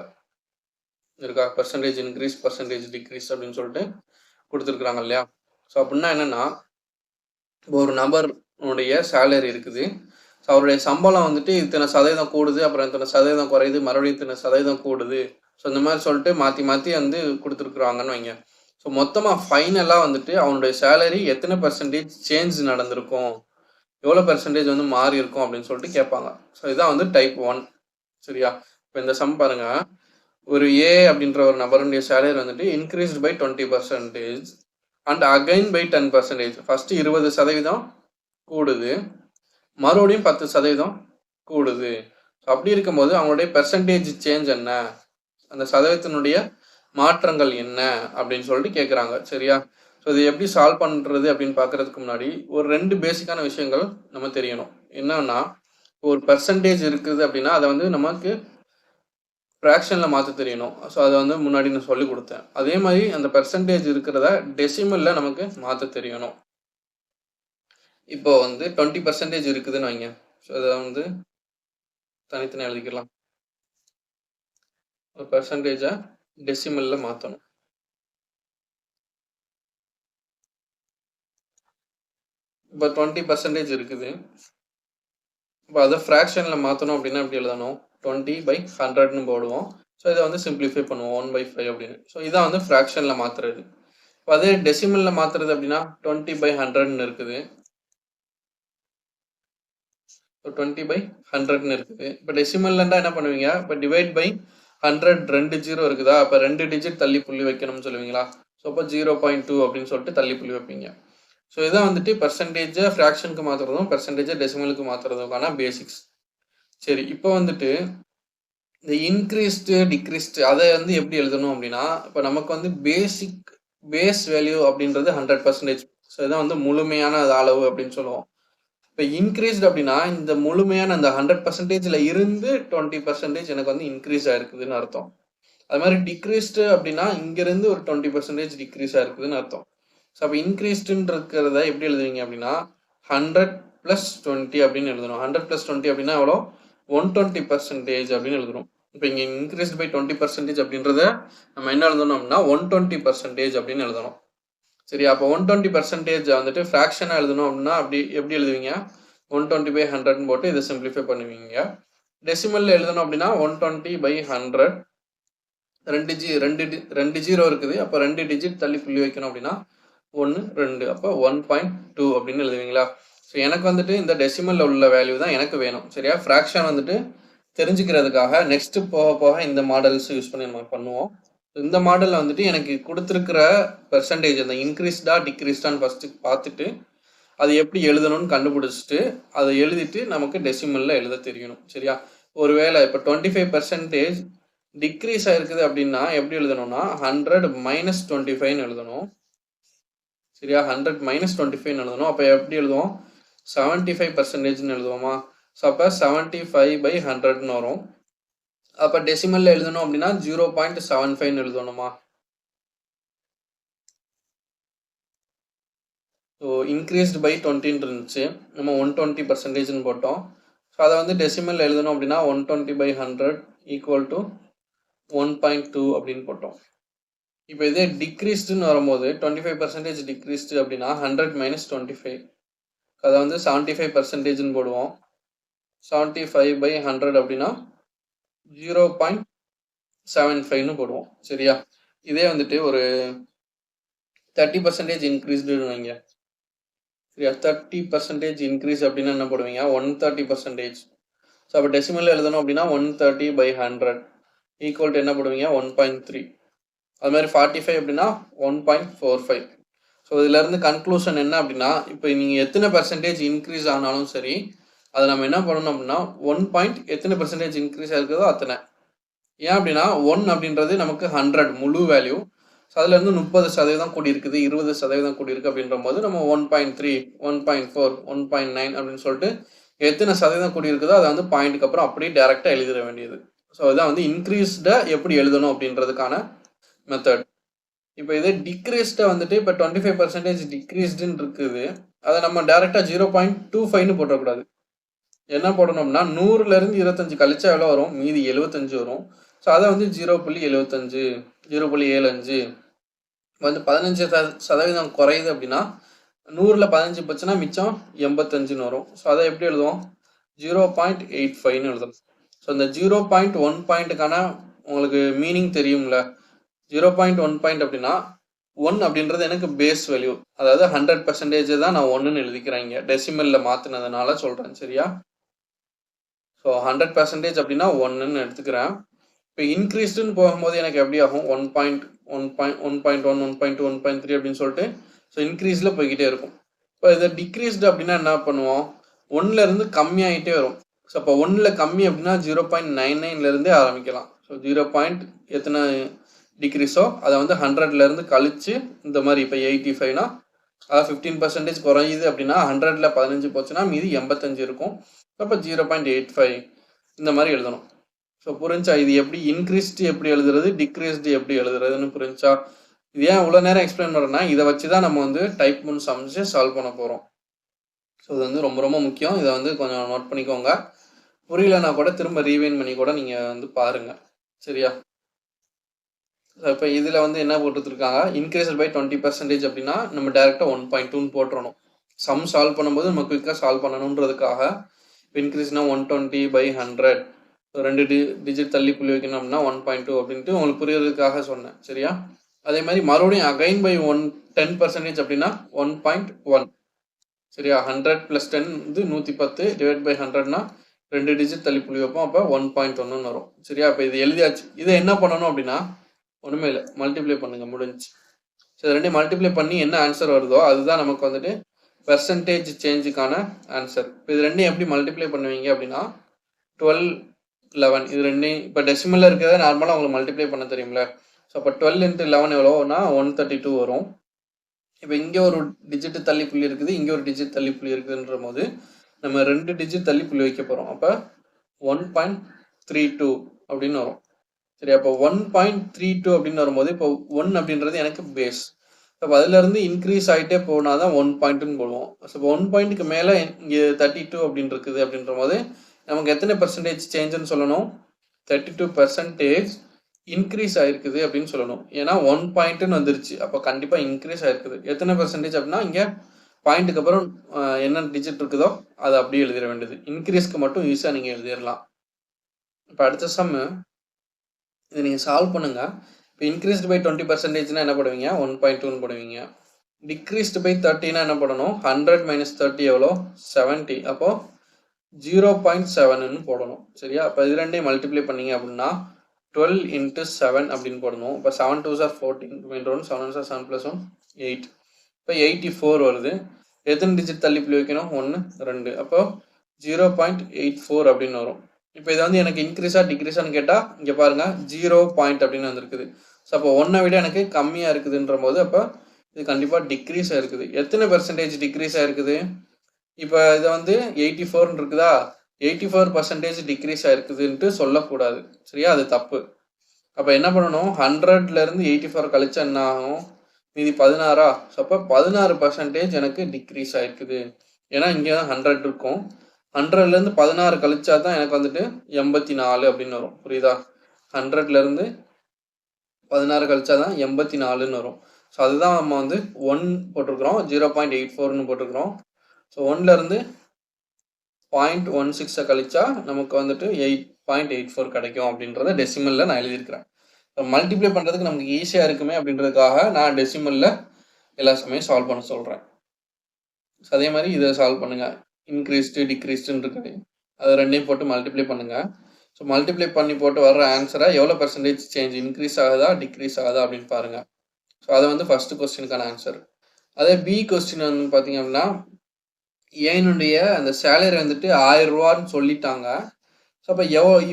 இருக்கா? பெர்சன்டேஜ் இன்க்ரீஸ், பெர்சன்டேஜ் டிக்ரீஸ் அப்படின்னு சொல்லிட்டு கொடுத்துருக்குறாங்க இல்லையா? ஸோ அப்படின்னா என்னென்னா, ஒரு நபருடைய சேலரி இருக்குது. ஸோ அவருடைய சம்பளம் வந்துட்டு இத்தனை சதவீதம் கூடுது, அப்புறம் இத்தனை சதவீதம் குறையுது, மறுபடியும் இத்தனை சதவீதம் கூடுது. ஸோ இந்த மாதிரி சொல்லிட்டு மாற்றி மாற்றி வந்து கொடுத்துருக்குறாங்கன்னு வைங்க. ஸோ மொத்தமாக ஃபைனலாக வந்துட்டு அவனுடைய சேலரி எத்தனை பெர்சன்டேஜ் சேஞ்ச் நடந்திருக்கும், எவ்வளோ பெர்சன்டேஜ் வந்து மாறி இருக்கும் அப்படின்னு சொல்லிட்டு கேட்பாங்க. ஸோ இதுதான் வந்து டைப் 1, சரியா? இப்போ இந்த சம் பாருங்கள். ஒரு ஏ அப்படின்ற ஒரு நபருடைய சேலரி வந்துட்டு increased by 20% and again by 10%. First 20% கூடுது, மறுபடியும் 10% கூடுது. ஸோ அப்படி இருக்கும்போது அவங்களுடைய பெர்சன்டேஜ் சேஞ்ச் என்ன, அந்த சதவீதத்தினுடைய மாற்றங்கள் என்ன அப்படின்னு சொல்லிட்டு கேட்குறாங்க, சரியா? ஸோ இது எப்படி சால்வ் பண்ணுறது அப்படின்னு பார்க்குறதுக்கு முன்னாடி ஒரு 2 பேசிக்கான விஷயங்கள் நம்ம தெரியணும். என்னன்னா, ஒரு பெர்சன்டேஜ் இருக்குது அப்படின்னா அதை வந்து நமக்கு ஃப்ராக்ஷனில் மாற்ற தெரியணும். ஸோ அதை வந்து முன்னாடி நான் சொல்லி கொடுத்தேன். அதே மாதிரி அந்த பெர்சன்டேஜ் இருக்கிறத டெசிமலில் நமக்கு மாற்ற தெரியணும். இப்போ வந்து 20% இருக்குதுன்னு வைங்க. ஸோ அதை வந்து தனித்தனியாக எழுதிக்கலாம். ஒரு பெர்சன்டேஜை டெசிமலில் மாற்றணும். இப்போ 20% இருக்குது. இப்போ அதை ஃப்ராக்ஷனில் மாற்றணும் அப்படின்னா எப்படி எழுதணும்? 20/100ன்னு போடுவோம். ஸோ இதை வந்து சிம்பிளிஃபை பண்ணுவோம் 1/5 அப்படின்னு. ஸோ இதான் வந்து ஃப்ராக்ஷனில் மாற்றுறது. இப்போ அதே டெசிமலில் மாற்றுறது அப்படின்னா 20/100ன்னு இருக்குது. ஸோ 20/100ன்னு இருக்குது. இப்போ டெசிமல்லேருந்தா என்ன பண்ணுவீங்க? இப்போ டிவைட் பை 100 2 ஜீரோ இருக்குதா? அப்போ 2 டிஜிட் தள்ளி புள்ளி வைக்கணும்னு சொல்லுவீங்களா? ஸோ அப்போ 0.2 அப்படின்னு சொல்லிட்டு தள்ளி புள்ளி வைப்பீங்க. ஸோ இதான் வந்துட்டு பர்சன்டேஜை ஃப்ராக்ஷனுக்கு மாற்றுறதும் பர்சன்டேஜை டெசிமலுக்கு மாற்றுறதுக்கான பேசிக்ஸ். சரி, இப்போ வந்துட்டு இந்த இன்க்ரீஸ்டு டிக்ரீஸ்டு அதை வந்து எப்படி எழுதணும் அப்படின்னா, இப்போ நமக்கு வந்து பேஸ் வேல்யூ அப்படின்றது 100%. ஸோ இதான் வந்து முழுமையான அளவு அப்படின்னு சொல்லுவோம். இப்போ இன்க்ரீஸ்டு அப்படின்னா இந்த முழுமையான அந்த 100%ல இருந்து 20% எனக்கு வந்து இன்க்ரீஸ் ஆயிருக்குதுன்னு அர்த்தம். அது மாதிரி டிக்ரீஸ்டு அப்படின்னா இங்கிருந்து ஒரு 20% டிக்ரீஸ் ஆயிருக்குதுன்னு அர்த்தம். ஸோ அப்போ இன்க்ரீஸ்டுன்னு இருக்கிறத எப்படி எழுதுவீங்க அப்படின்னா 100 + 20 அப்படின்னு எழுதணும். 100 + 20 அப்படின்னா எவ்வளோ? 120% அப்படின்னு எழுதணும். இப்போ இங்கே இன்க்ரீஸ்டு பை 20% அப்படின்றத நம்ம என்ன எழுதணும் அப்படின்னா 120% அப்படின்னு எழுதணும். சரி, அப்போ 120% வந்துட்டு ஃப்ராக்ஷனாக எழுதணும் அப்படின்னா அப்படி எப்படி எழுதுவீங்க? 120/100ன்னு போட்டு இதை சிம்பிளிஃபை பண்ணுவீங்க. டெசிமலில் எழுதணும் அப்படின்னா 120/100 ரெண்டு ஜீரோ இருக்குது. அப்போ 2 டிஜிட் தள்ளி புள்ளி வைக்கணும் அப்படின்னா 1 2 அப்போ 1.2 அப்படின்னு எழுதுவீங்களா? ஸோ எனக்கு வந்துட்டு இந்த டெசிமலில் உள்ள வேல்யூ தான் எனக்கு வேணும். சரியா? ஃப்ராக்ஷன் வந்துட்டு தெரிஞ்சுக்கிறதுக்காக நெக்ஸ்ட் போக போக இந்த மாடல்ஸ் யூஸ் பண்ணி நம்ம பண்ணுவோம். இந்த மாடலில் வந்துட்டு எனக்கு கொடுத்துருக்கிற பெர்சன்டேஜ் அந்த இன்க்ரீஸ்டா டிக்ரீஸ்டான்னு ஃபஸ்ட்டு பார்த்துட்டு அது எப்படி எழுதணும்னு கண்டுபிடிச்சிட்டு அதை எழுதிட்டு நமக்கு டெசிமலில் எழுத தெரியணும். சரியா? ஒருவேளை இப்போ 25% டிக்ரீஸ் ஆயிருக்குது அப்படின்னா எப்படி எழுதணும்னா 100 - 25ன்னு எழுதணும். சரியா? 100 - 25ன்னு எழுதணும். அப்போ எப்படி எழுதுவோம்? 75%ன்னு எழுதுவோமா? ஸோ அப்போ 75/100ன்னு வரும். அப்போ டெசிமலில் எழுதணும் அப்படின்னா 0.75ன்னு எழுதணுமா? ஸோ இன்க்ரீஸ்டு பை 20ன்னு இருந்துச்சு, நம்ம 120%ன்னு போட்டோம். ஸோ அதை வந்து டெசிமலில் எழுதணும் அப்படின்னா 120/100 = 1.2 அப்படின்னு போட்டோம். இப்போ இதே டிக்ரீஸ்டுன்னு வரும்போது 25% டிக்ரீஸ்டு அப்படின்னா 100 - 25 அதை வந்து 75%ன்னு போடுவோம். 75/100 அப்படின்னா 0.75ன்னு போடுவோம். சரியா? இதே வந்துட்டு ஒரு 30% இன்க்ரீஸ்டுன்னு வைங்க. சரியா? 30% இன்க்ரீஸ் அப்படின்னா என்ன போடுவீங்க? 130%. ஸோ அப்போ டெசிமலில் எழுதணும் அப்படின்னா 130/100 = என்ன போடுவீங்க? 1.3. அது மாதிரி 45 அப்படின்னா 1.45. ஸோ இதுலேருந்து கன்க்ளூஷன் என்ன அப்படின்னா, இப்போ நீங்கள் எத்தனை பர்சன்டேஜ் இன்க்ரீஸ் ஆனாலும் சரி அதை நம்ம என்ன பண்ணணும் அப்படின்னா எத்தனை பர்சன்டேஜ் இன்க்ரீஸ் ஆகிருக்குதோ அத்தனை. ஏன் அப்படின்னா 1 அப்படின்றது நமக்கு 100 முழு வேல்யூ. ஸோ அதுலேருந்து 30% கூடி இருக்குது, 20% கூடி இருக்குது அப்படின்ற போது நம்ம 1.3 1.4 1.9 அப்படின்னு சொல்லிட்டு எத்தனை சதவீதம் கூடி இருக்குதோ அதை வந்து பாயிண்ட்டுக்கு அப்புறம் அப்படியே டேரெக்டாக எழுதிட வேண்டியது. ஸோ இதான் வந்து இன்க்ரீஸ்டை எப்படி எழுதணும் அப்படின்றதுக்கான மெத்தட். இப்போ இதே டிக்ரீஸ்டை வந்துட்டு இப்போ 25% டிக்ரீஸ்டுன்னு இருக்குது, அதை நம்ம டேரெக்டாக 0.25ன்னு போட்டக்கூடாது. என்ன போடணும்னா 100லேருந்து 25 கழிச்சா எவ்வளோ வரும்? மீதி 75 வரும். ஸோ அதை வந்து 0.75 0.75 வந்து 15% குறையுது அப்படின்னா 100ல் 15 போச்சுன்னா மிச்சம் 85ன்னு வரும். ஸோ அதை எப்படி எழுதுவோம்? 0.85ன்னு எழுதணும். ஸோ இந்த 0.1 பாயிண்ட்டுக்கான உங்களுக்கு மீனிங் தெரியும்ல? 0.1 பாயிண்ட் அப்படின்னா 1 அப்படின்றது எனக்கு பேஸ் வேல்யூ, அதாவது 100% தான் நான் 1ன்னு எழுதிக்கிறேன். இங்கே டெசிமலில் மாற்றினதுனால சொல்கிறேன். சரியா? ஸோ 100% அப்படின்னா 1ன்னு எடுத்துக்கிறேன். இப்போ இன்க்ரீஸ்டுன்னு போகும்போது எனக்கு எப்படி ஆகும்? 1.1 1.2 1.3 அப்படின்னு சொல்லிட்டு ஸோ இன்க்ரீஸில் போய்கிட்டே இருக்கும். இப்போ இதை டிக்ரீஸ்டு அப்படின்னா என்ன பண்ணுவோம்? 1லேருந்து கம்மியாகிட்டே வரும். ஸோ அப்போ 1ல் கம்மி அப்படின்னா 0.99லேருந்தே ஆரம்பிக்கலாம். ஸோ 0. எத்தனை டிக்ரீஸோ அதை வந்து 100லேருந்து கழிச்சு இந்த மாதிரி இப்போ 85னா அதாவது 15% குறையுது அப்படின்னா 100ல் 15 போச்சுன்னா மீதி 85 இருக்கும். அப்போ 0.85 இந்த மாதிரி எழுதணும். ஸோ புரிஞ்சா? இது எப்படி இன்க்ரீஸ்டு எப்படி எழுதுறது, டிக்ரீஸ்டு எப்படி எழுதுறதுன்னு புரிஞ்சா? இது ஏன் இவ்வளோ நேரம் எக்ஸ்பிளைன் பண்ணுறேன்னா இதை வச்சு தான் நம்ம வந்து டைப் 3 சம்ஸு சால்வ் பண்ண போகிறோம். ஸோ இது வந்து ரொம்ப ரொம்ப முக்கியம். இதை வந்து கொஞ்சம் நோட் பண்ணிக்கோங்க. புரியலன்னா கூட திரும்ப ரீவைண்ட் பண்ணி கூட நீங்கள் வந்து பாருங்கள். சரியா? இப்போ இதில் வந்து என்ன போட்டுருக்காங்க? இன்க்ரீஸ்ட் பை 20% அப்படின்னா நம்ம டேரெக்டாக 1.2ன்னு போட்டுறணும். சம் சால்வ் பண்ணும்போது நம்ம குயிக்காக சால்வ் பண்ணணுன்றதுக்காக இன்க்ரீஸ்னா 120/100 2 டிஜிட் தள்ளி புள்ளி வைக்கணும் அப்படின்னா 1.2 அப்படின்ட்டு உங்களுக்கு புரியறதுக்காக சொன்னேன். சரியா? அதே மாதிரி மறுபடியும் அகைன் பை 10% அப்படின்னா 1.1. சரியா? 100 + 10 வந்து 110 டிவைட் பை 100னா 2 டிஜிட் தள்ளி புள்ளி வைப்போம். அப்போ 1.1ன்னு வரும். சரியா? அப்போ இது எழுதியாச்சு. இதை என்ன பண்ணணும் அப்படின்னா ஒன்றுமே இல்லை, மல்டிப்ளை பண்ணுங்க, முடிஞ்சு. ஸோ ரெண்டையும் மல்டிப்ளை பண்ணி என்ன ஆன்சர் வருதோ அதுதான் நமக்கு வந்துட்டு பெர்சன்டேஜ் சேஞ்சுக்கான ஆன்சர். இப்போ இது ரெண்டையும் எப்படி மல்டிப்ளை பண்ணுவீங்க அப்படின்னா 12, 11 இது ரெண்டையும் இப்போ டெசிமலில் இருக்கிறத நார்மலாக உங்களுக்கு மல்டிப்ளை பண்ண தெரியும்ல. ஸோ அப்போ 12 × 11 எவ்வளோனா 132 வரும். இப்போ இங்கே ஒரு டிஜிட் தள்ளி புள்ளி இருக்குது, இங்கே ஒரு டிஜிட் தள்ளி புள்ளி இருக்குதுன்ற போது நம்ம 2 டிஜிட் தள்ளி புள்ளி வைக்க போகிறோம். அப்போ 1.32 அப்படின்னு வரும். சரி, அப்போ 1.32 அப்படின்னு வரும்போது இப்போ 1 அப்படின்றது எனக்கு பேஸ். அப்போ அதுலேருந்து இன்க்ரீஸ் ஆகிட்டே போனால் தான் 1 பாயிண்ட்டுன்னு போடுவோம். ஸோ இப்போ 1 பாயிண்ட்டுக்கு மேலே இங்கே 32 அப்படின்னு இருக்குது அப்படின்ற போது நமக்கு எத்தனை பெர்சன்டேஜ் சேஞ்சுன்னு சொல்லணும்? 32% இன்க்ரீஸ் ஆகிருக்குது அப்படின்னு சொல்லணும். ஏன்னா 1 பாயிண்ட்டுன்னு வந்துருச்சு, அப்போ கண்டிப்பாக இன்க்ரீஸ் ஆகிருக்குது. எத்தனை பெர்சன்டேஜ் அப்படின்னா இங்கே பாயிண்ட்டுக்கு அப்புறம் என்ன டிஜிட் இருக்குதோ அதை அப்படியே எழுதிட வேண்டியது. இன்க்ரீஸ்க்கு மட்டும் ஈஸியாக நீங்கள் எழுதிடலாம். இப்போ அடுத்த சம்மு இதை நீங்கள் சால்வ் பண்ணுங்கள். இப்போ இன்க்ரீஸ்டு பை 20%னா என்ன பண்ணுவீங்க? 1.2ன்னு போடுவீங்க. டிக்ரீஸ்டு பை 30னா என்ன பண்ணணும்? 100 - 30 எவ்வளோ? 70. அப்போது 0.7ன்னு போடணும். சரியா? அப்போ இது ரெண்டையும் மல்டிப்ளை பண்ணிங்க அப்படின்னா 12 × 7 அப்படின்னு போடணும். இப்போ 7 2s are 14, 7 1s are 7 + 1 8. இப்போ 84 வருது. எத்தனை டிஜிட் தள்ளி புள்ளி வைக்கணும்? 1 2. அப்போ 0.84 அப்படின்னு வரும். இப்போ இது வந்து எனக்கு இன்க்ரீஸா டிக்ரீஸான்னு கேட்டால் இங்கே பாருங்கள் 0 பாயிண்ட் அப்படின்னு வந்திருக்குது. ஸோ அப்போ 1 விட எனக்கு கம்மியாக இருக்குதுன்ற போது அப்போ இது கண்டிப்பாக டிக்ரீஸ் ஆகிருக்குது. எத்தனை பெர்சன்டேஜ் டிக்ரீஸ் ஆகிருக்குது? இப்போ இதை வந்து 84 இருக்குதா, 84% டிக்ரீஸ் ஆகிருக்குதுன்ட்டு சொல்லக்கூடாது. சரியா? அது தப்பு. அப்போ என்ன பண்ணணும்? 100லேருந்து 84 கழிச்சா என்ன ஆகும்? மீதி 16ஆ? ஸோ அப்போ 16% எனக்கு டிக்ரீஸ் ஆகிருக்குது. ஏன்னா இங்கே தான் 100 இருக்கும். 100லேருந்து 16 கழிச்சா தான் எனக்கு வந்துட்டு 84 அப்படின்னு வரும். புரியுதா? 100லேருந்து 16 கழிச்சா தான் 84ன்னு வரும். ஸோ அதுதான் நம்ம வந்து 1 போட்டிருக்கிறோம், 0.84ன்னு போட்டிருக்கிறோம். ஸோ 1லேருந்து 0.16 கழிச்சா நமக்கு வந்துட்டு 8.84 கிடைக்கும் அப்படின்றத டெசிமலில் நான் எழுதியிருக்கிறேன். மல்டிப்ளை பண்ணுறதுக்கு நமக்கு ஈஸியாக இருக்குமே அப்படின்றதுக்காக நான் டெசிமலில் எல்லா சமயம் சால்வ் பண்ண சொல்கிறேன். ஸோ அதே மாதிரி இதை சால்வ் பண்ணுங்கள். இன்க்ரீஸ்டு டிக்ரீஸ்டுன்னு இருக்குது, அதை ரெண்டையும் போட்டு மல்டிப்ளை பண்ணுங்கள். ஸோ மல்டிப்ளை பண்ணி போட்டு வர்ற ஆன்சரை எவ்வளோ பெர்சன்டேஜ் சேஞ்ச், இன்க்ரீஸ் ஆகுதா டிக்ரீஸ் ஆகுதா அப்படின்னு பாருங்கள். ஸோ அது வந்து ஃபஸ்ட்டு கொஸ்டினுக்கான ஆன்சர். அதே பி கொஸ்டின் வந்து பார்த்தீங்க அப்படின்னா ஏனுடைய அந்த சேலரி வந்துட்டு 1000 ரூபான்னு சொல்லிட்டாங்க. ஸோ அப்போ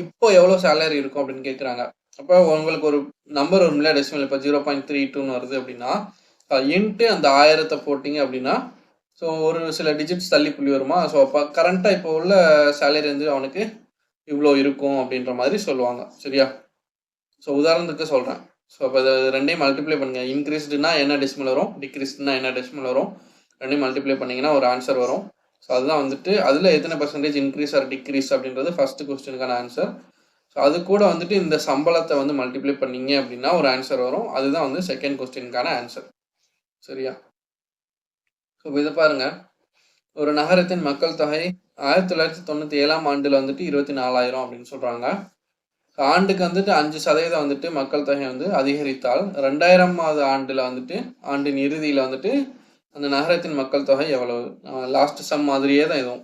இப்போ எவ்வளோ சேலரி இருக்கும் அப்படின்னு கேட்குறாங்க. அப்போ உங்களுக்கு ஒரு நம்பர் வரும்ல டெசிமல், இப்போ 0.32ன்னு வருது அப்படின்னா இன்ட்டு அந்த 1000 போட்டிங்க அப்படின்னா ஸோ ஒரு சில டிஜிட்ஸ் தள்ளி புள்ளி வருமா. ஸோ அப்போ கரண்ட்டாக இப்போ உள்ள சேலரி வந்து அவனுக்கு இவ்வளோ இருக்கும் அப்படின்ற மாதிரி சொல்லுவாங்க. சரியா? ஸோ உதாரணத்துக்கு சொல்கிறேன். ஸோ அப்போ இது ரெண்டையும் மல்டிப்ளை பண்ணுங்கள். இன்க்ரீஸ்டுனா என்ன டெசிமல் வரும், டிக்ரீஸ்டுனா என்ன டெசிமல் வரும், ரெண்டையும் மல்டிப்ளை பண்ணிங்கன்னா ஒரு ஆன்சர் வரும். ஸோ அதுதான் வந்துட்டு அதில் எத்தனை பெர்சன்டேஜ் இன்க்ரீஸ் ஆர் டிக்ரீஸ் அப்படின்றது ஃபஸ்ட்டு கொஸ்டினுக்கான ஆன்சர். ஸோ அது கூட வந்துட்டு இந்த சம்பளத்தை வந்து மல்டிப்ளை பண்ணிங்க அப்படின்னா ஒரு ஆன்சர் வரும். அதுதான் வந்து செகண்ட் கொஸ்டினுக்கான ஆன்சர். சரியா? ஸோ இதை பாருங்கள். ஒரு நகரத்தின் மக்கள் தொகை 1997ஆம் ஆண்டில் வந்துட்டு 24,000 அப்படின்னு சொல்கிறாங்க. ஆண்டுக்கு வந்துட்டு 5% வந்துட்டு மக்கள் தொகை வந்து அதிகரித்தால் 2000ஆவது ஆண்டில் வந்துட்டு ஆண்டின் இறுதியில் வந்துட்டு அந்த நகரத்தின் மக்கள் தொகை எவ்வளவு? லாஸ்ட் சம் மாதிரியே தான் இதுவும்.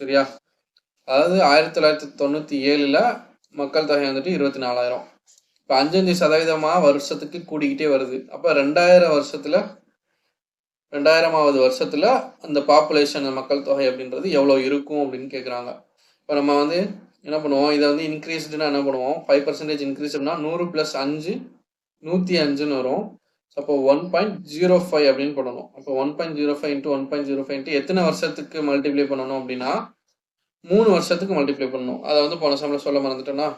சரியா? அதாவது 1997ல் மக்கள் தொகை வந்துட்டு 24,000. இப்போ 5% வருஷத்துக்கு கூடிக்கிட்டே வருது. அப்போ 2000ஆவது வருஷத்தில் அந்த பாப்புலேஷன் மக்கள் தொகை அப்படின்றது எவ்வளோ இருக்கும் அப்படின்னு கேட்குறாங்க. இப்போ நம்ம வந்து என்ன பண்ணுவோம்? இதை வந்து இன்க்ரீஸ்டுனா என்ன பண்ணுவோம்? 5% இன்க்ரீஸ் அப்படின்னா 100 + 5 105ன்னு வரும். ஸோ அப்போ 1.05 அப்படின்னு போடணும். அப்போ 1.05 × 1.05 எத்தனை வருஷத்துக்கு மல்டிப்ளை பண்ணணும் அப்படின்னா 3 வருஷத்துக்கு மல்டிப்ளை பண்ணணும். அதை வந்து போன சம்பளம் சொல்ல மறந்துட்டேன்னா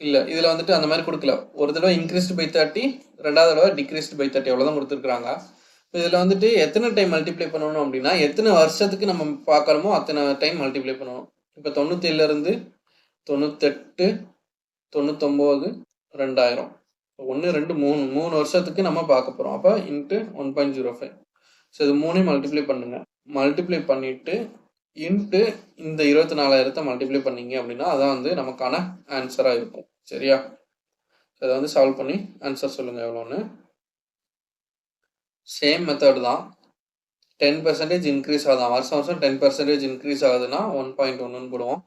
இல்லை, இதில் வந்துட்டு அந்த மாதிரி கொடுக்கல. ஒரு தடவை இன்க்ரீஸ்டு பை 30, ரெண்டாவது தடவை டிக்ரீஸ்டு பை 30 எவ்வளோ தான் கொடுத்துருக்குறாங்க. இதில் வந்துட்டு எத்தனை டைம் மல்டிப்ளை பண்ணணும் அப்படின்னா எத்தனை வருஷத்துக்கு நம்ம பார்க்குறோமோ அத்தனை டைம் மல்டிப்ளை பண்ணணும். இப்போ 97லேருந்து 98, 99, 2000, 1 2 3 வருஷத்துக்கு நம்ம பார்க்க போகிறோம். அப்போ இன்ட்டு 1.05. ஸோ இது 3ஐயும் மல்டிப்ளை பண்ணுங்கள். மல்டிப்ளை பண்ணிவிட்டு இன்ட்டு இந்த 24,000 மல்டிப்ளை பண்ணிங்க அப்படின்னா அதான் வந்து நமக்கான ஆன்சராக இருக்கும். சரியா? அதை வந்து சால்வ் பண்ணி ஆன்சர் சொல்லுங்கள் எவ்வளோன்னு. சேம் மெத்தட் தான். 10% இன்க்ரீஸ் ஆகுதான், வருஷம் வருஷம் 10% இன்க்ரீஸ் ஆகுதுன்னா 1.1 போடுவோம்.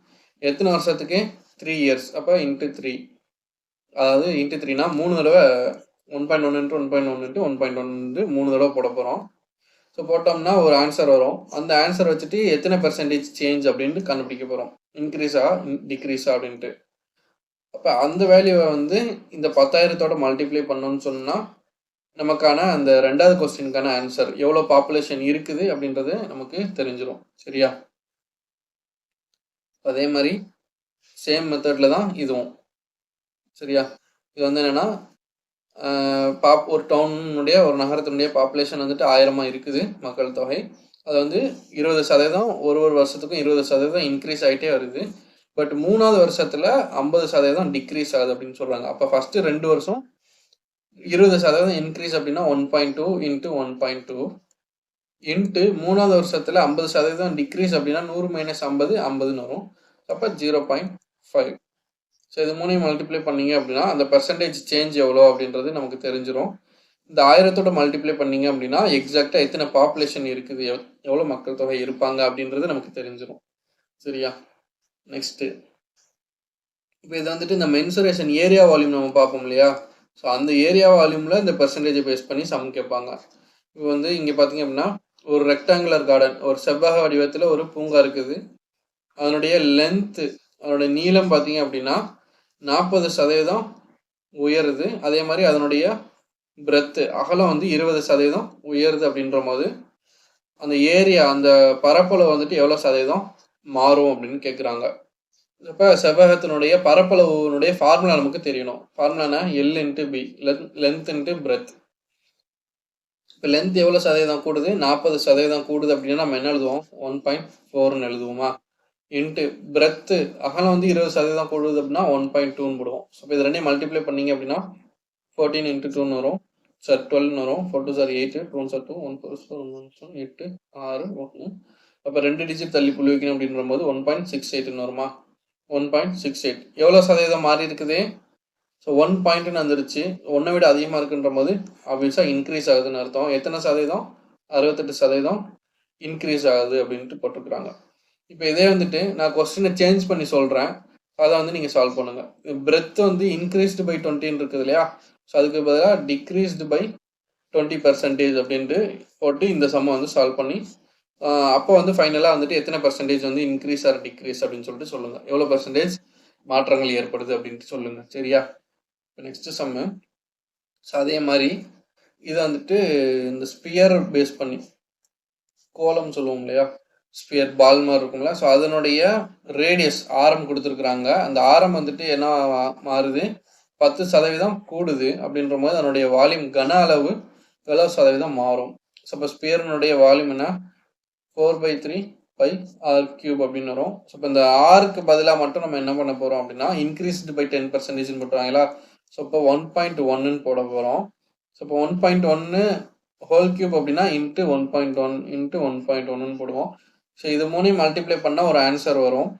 எத்தனை வருஷத்துக்கு? 3 இயர்ஸ். அப்போ இன்ட்டு 3, அதாவது இன்ட்டு 3னா 3 தடவை 1.1 இன்ட்டு 1.1 இன்ட்டு 1.1 இன்ட்டு 3 தடவை போட போகிறோம். ஸோ போட்டோம்னா ஒரு ஆன்சர் வரும். அந்த ஆன்சர் வச்சுட்டு எத்தனை பெர்சன்டேஜ் சேஞ்ச் அப்படின்ட்டு கண்டுபிடிக்க போகிறோம். இன்க்ரீஸா டிக்ரீஸா அப்படின்ட்டு. அப்போ அந்த வேல்யூவை வந்து இந்த 10,000தோட மல்டிப்ளை பண்ணோம்னு சொன்னால் நமக்கான அந்த 2வது கொஸ்டினுக்கான ஆன்சர் எவ்வளோ பாப்புலேஷன் இருக்குது அப்படின்றது நமக்கு தெரிஞ்சிடும். சரியா? அதே மாதிரி சேம் மெத்தடில் தான் இதுவும். சரியா? இது வந்து என்னென்னா ஒரு டவுனுடைய ஒரு நகரத்தினுடைய பாப்புலேஷன் வந்துட்டு 1000 இருக்குது மக்கள் தொகை. அது வந்து 20% ஒரு வருஷத்துக்கும் 20% இன்க்ரீஸ் ஆகிட்டே வருது. பட் 3வது வருஷத்தில் 50% டிக்ரீஸ் ஆகுது அப்படின்னு சொல்கிறாங்க. அப்போ ஃபஸ்ட்டு 2 வருஷம் 20% இன்க்ரீஸ் அப்படின்னா 1.2 இன்ட்டு 1.2 இன்ட்டு 3வது வருஷத்தில் 50% டிக்ரீஸ் அப்படின்னா 100 - 50 50ன்னு வரும். அப்போ 0.5. ஸோ இது 3ஐயும் மல்டிப்ளை பண்ணிங்க அப்படின்னா அந்த பெர்சன்டேஜ் சேஞ்ச் எவ்வளோ அப்படின்றது நமக்கு தெரிஞ்சிடும். இந்த 1000தோட மல்டிப்ளை பண்ணிங்க அப்படின்னா எக்ஸாக்டாக எத்தனை பாப்புலேஷன் இருக்குது, எவ்வளோ மக்கள் தொகை இருப்பாங்க அப்படின்றது நமக்கு தெரிஞ்சிடும். சரியா? நெக்ஸ்ட்டு இப்போ இது வந்துட்டு இந்த மென்சுரேஷன் ஏரியா வால்யூம் நம்ம பார்ப்போம் இல்லையா? ஸோ அந்த ஏரியா வால்யூமில் இந்த பெர்சன்டேஜை பேஸ் பண்ணி சம் கேட்பாங்க. இப்போ வந்து இங்கே பார்த்தீங்க அப்படின்னா ஒரு ரெக்டாங்குலர் கார்டன், ஒரு செவ்வக வடிவத்தில் ஒரு பூங்கா இருக்குது. அதனுடைய லென்த்து, அதனுடைய நீளம் பார்த்தீங்க அப்படின்னா 40% உயருது. அதே மாதிரி அதனுடைய பிரெத்து, அகலம் வந்து 20% உயருது அப்படின்ற போது அந்த ஏரியா, அந்த பரப்பளவு வந்துட்டு எவ்வளோ சதவீதம் மாறும் அப்படின்னு கேட்குறாங்க. இப்போ செவ்வகத்தினுடைய பரப்பளவுனுடைய ஃபார்முலா நமக்கு தெரியணும். ஃபார்முலானா L into B, length into breadth. இப்போ லென்த் எவ்வளோ சதவீதம் கூடுது? 40% கூடுது அப்படின்னா நம்ம என்ன எழுதுவோம்? 1.4ன்னு எழுதுவோமா? இன்ட்டு பிரெத்து, அகலம் வந்து 20% கூடுது அப்படின்னா 1.2ன்னு போடுவோம். ஸோ இப்போ இது ரெண்டையும் மல்டிப்ளை பண்ணிங்க அப்படின்னா 14 இன்ட்டு 2ன்னு வரும். சார் 12ன்னு வரும். 4 2 சார் 8, 2 சார் 2, 1 4 சார் 1 8 6 1. அப்போ 2 டிஜிட் தள்ளி புள்ளி வைக்கணும் அப்படின்ற போது 1.68ன்னு வருமா? 1.68 எவ்வளோ சதவீதம் மாறி இருக்குது? ஸோ 1 பாயிண்ட்னு வந்துருச்சு. 1 விட அதிகமாக இருக்குன்ற போது ஆப்வியஸாக இன்க்ரீஸ் ஆகுதுன்னு அர்த்தம். எத்தனை சதவீதம்? 68% இன்க்ரீஸ் ஆகுது அப்படின்ட்டு போட்டிருக்கிறாங்க. இப்போ இதே வந்துட்டு நான் கொஸ்டினை சேஞ்ச் பண்ணி சொல்கிறேன், அதை வந்து நீங்கள் சால்வ் பண்ணுங்கள். பிரெத் வந்து இன்க்ரீஸ்டு பை 20 இருக்குது இல்லையா? ஸோ அதுக்கு பதிலாக டிக்ரீஸ்டு பை 20% அப்படின்ட்டு போட்டு இந்த சம்மை வந்து சால்வ் பண்ணி அப்போ வந்து ஃபைனலாக வந்துட்டு எத்தனை பர்சன்டேஜ் வந்து இன்க்ரீஸ் ஆர் டிக்ரீஸ் அப்படின்னு சொல்லிட்டு சொல்லுங்கள். எவ்வளோ பர்சன்டேஜ் மாற்றங்கள் ஏற்படுது அப்படின்ட்டு சொல்லுங்கள். சரியா? இப்போ நெக்ஸ்ட்டு சம்மு. ஸோ அதே மாதிரி இதை வந்துட்டு இந்த ஸ்பியர் பேஸ் பண்ணி கோலம் சொல்லுவோம் இல்லையா? ஸ்பியர் பால் மாதிரி இருக்கும்ல. ஸோ அதனுடைய ரேடியஸ் ஆரம் கொடுத்துருக்குறாங்க. அந்த ஆரம் வந்துட்டு என்ன மாறுது? 10% கூடுது அப்படின்ற போது அதனுடைய வால்யூம் கன அளவு எவ்வளோ சதவீதம் மாறும்? ஸோ இப்போ ஸ்பியர்னுடைய வால்யூம் என்ன? 4/3 பை ஆர் கியூப் அப்படின்னு வரும். ஸோ இப்போ இந்த ஆருக்கு பதிலாக மட்டும் நம்ம என்ன பண்ண போகிறோம் அப்படின்னா இன்க்ரீஸ்டு பை 10%ன்னு போட்டுருவாங்களா? ஸோ இப்போ 1.1ன்னு போட போகிறோம். ஸோ இப்போ 1.1 ஹோல் கியூப் அப்படின்னா இன்ட்டு 1.1 இன்ட்டு 1.1ன்னு போடுவோம். ஸோ இது மூணையும் மல்டிப்ளை பண்ணால் ஒரு ஆன்சர் வரும்.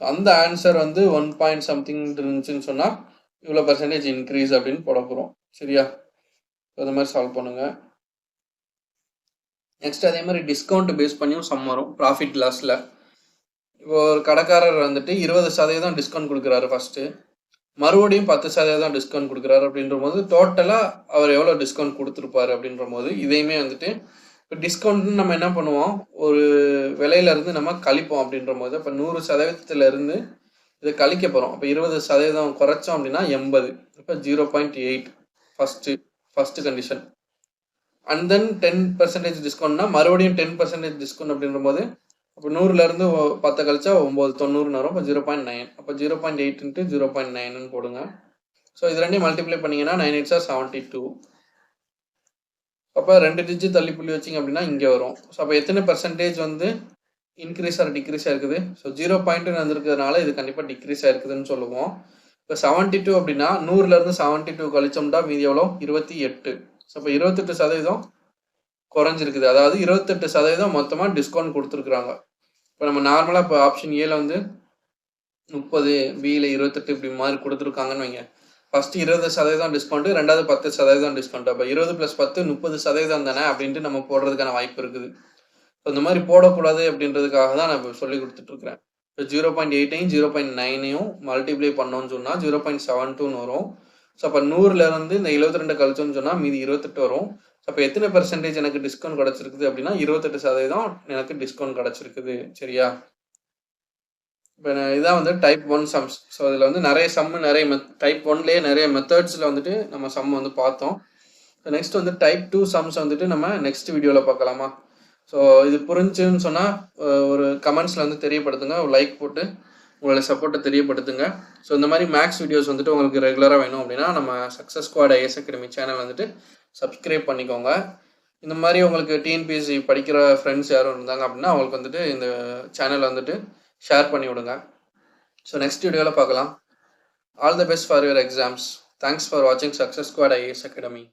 அந்த ஆன்சர் வந்து 1 பாயிண்ட் சம்திங் இருந்துச்சுன்னு சொன்னால் இவ்வளோ பர்சன்டேஜ் இன்க்ரீஸ் அப்படின்னு போட போகிறோம். சரியா? இந்த மாதிரி சால்வ் பண்ணுங்கள். நெக்ஸ்ட் அதே மாதிரி டிஸ்கவுண்ட் பேஸ் பண்ணியும் சம் வரும் ப்ராஃபிட் லாஸில். இப்போ ஒரு கடைக்காரர் வந்துட்டு 20% டிஸ்கவுண்ட் கொடுக்குறாரு ஃபஸ்ட்டு, மறுபடியும் 10% டிஸ்கவுண்ட் கொடுக்குறாரு அப்படின்ற போது டோட்டலாக அவர் எவ்வளோ டிஸ்கவுண்ட் கொடுத்துருப்பாரு அப்படின்ற போது இதையுமே வந்துட்டு இப்போ டிஸ்கவுண்ட்னு நம்ம என்ன பண்ணுவோம்? ஒரு விலையிலேருந்து நம்ம கழிப்போம் அப்படின்ற போது இப்போ 100%இருந்து இதை கழிக்க போகிறோம். அப்போ 20% குறைச்சோம் அப்படின்னா 80. இப்போ 0.8 ஃபஸ்ட்டு கண்டிஷன். அண்ட் தென் 10% டிஸ்கவுண்ட்னா மறுபடியும் 10% டிஸ்கவுண்ட் அப்படின்ற போது அப்போ 100லேருந்து 10 கழிச்சா 9 90ன்னு வரும். இப்போ 0.9. அப்போ 0.8 இன்ட்டு 0.9ன்னு போடுங்க. ஸோ இது ரெண்டையும் மல்டிப்ளை பண்ணிங்கன்னா 9 8 72. அப்போ 2 டிஜிட் தள்ளி புள்ளி வச்சிங்க அப்படின்னா இங்கே வரும். ஸோ அப்போ எத்தனை பர்சன்டேஜ் வந்து இன்க்ரீஸ் ஆர் டிக்ரீஸ் ஆயிருக்குது? ஸோ 0.2 வந்திருக்கிறதுனால இது கண்டிப்பாக டிக்ரீஸ் ஆயிருக்குதுன்னு சொல்லுவோம். இப்போ 72 அப்படின்னா 100லேருந்து 72 கழிச்சோம்னா மீதி எவ்வளோ? 28. ஸோ இப்போ 28% குறைஞ்சிருக்குது. அதாவது 28% மொத்தமாக டிஸ்கவுண்ட் கொடுத்துருக்குறாங்க. இப்போ நம்ம நார்மலாக இப்போ ஆப்ஷன் ஏல வந்து 30, பியில் 28 இப்படி மாதிரி கொடுத்துருக்காங்கன்னு வைங்க. ஃபஸ்ட்டு 20% டிஸ்கவுண்ட்டு, 2வது 10% டிஸ்கவுண்ட். அப்போ 20 + 10 30% தானே அப்படின்ட்டு நம்ம போடுறதுக்கான வாய்ப்பு இருக்குது. ஸோ இந்த மாதிரி போடக்கூடாது அப்படின்றதுக்காக தான் நான் இப்போ சொல்லி கொடுத்துட்ருக்குறேன். இப்போ 0.8ஐயும் 0.9ஐயும் மல்டிப்ளை பண்ணோன்னு சொன்னால் 0.72ன்னு வரும். ஸோ அப்போ 100லேருந்து இந்த 72 கழிச்சோன்னு சொன்னால் மீதி 28 வரும். ஸோ அப்போ எத்தனை பெர்சன்டேஜ் எனக்கு டிஸ்கவுண்ட் கிடச்சிருக்குது அப்படின்னா 28% எனக்கு டிஸ்கவுண்ட் கிடச்சிருக்குது. சரியா? இப்போ இதான் வந்து டைப் 1 சம்ஸ். ஸோ இதில் வந்து நிறைய சம்மு நிறைய டைப் 1லேயே நிறைய மெத்தட்ஸில் வந்துட்டு நம்ம சம் வந்து பார்த்தோம். ஸோ நெக்ஸ்ட் வந்து டைப் 2 சம்ஸ் வந்துட்டு நம்ம நெக்ஸ்ட் வீடியோவில் பார்க்கலாமா? ஸோ இது புரிஞ்சுன்னு சொன்னால் ஒரு கமெண்ட்ஸில் வந்து தெரியப்படுத்துங்க, ஒரு லைக் போட்டு உங்களோட சப்போர்ட்டை தெரியப்படுத்துங்க. ஸோ இந்த மாதிரி மேக்ஸ் வீடியோஸ் வந்துட்டு உங்களுக்கு ரெகுலராக வேணும் அப்படின்னா நம்ம success squad IAS academy channel வந்துட்டு சப்ஸ்கிரைப் பண்ணிக்கோங்க. இந்த மாதிரி உங்களுக்கு டிஎன்பிஎஸ்சி படிக்கிற ஃப்ரெண்ட்ஸ் யாரும் இருந்தாங்க அப்படின்னா அவங்களுக்கு வந்துட்டு இந்த சேனல் வந்துட்டு ஷேர் பண்ணி விடுங்க. ஸோ நெக்ஸ்ட் வீடியோவில் பார்க்கலாம். All the best for your exams. Thanks for வாட்சிங் சக்ஸஸ் ஸ்குவாட் ஐஏஎஸ் அகாடமி.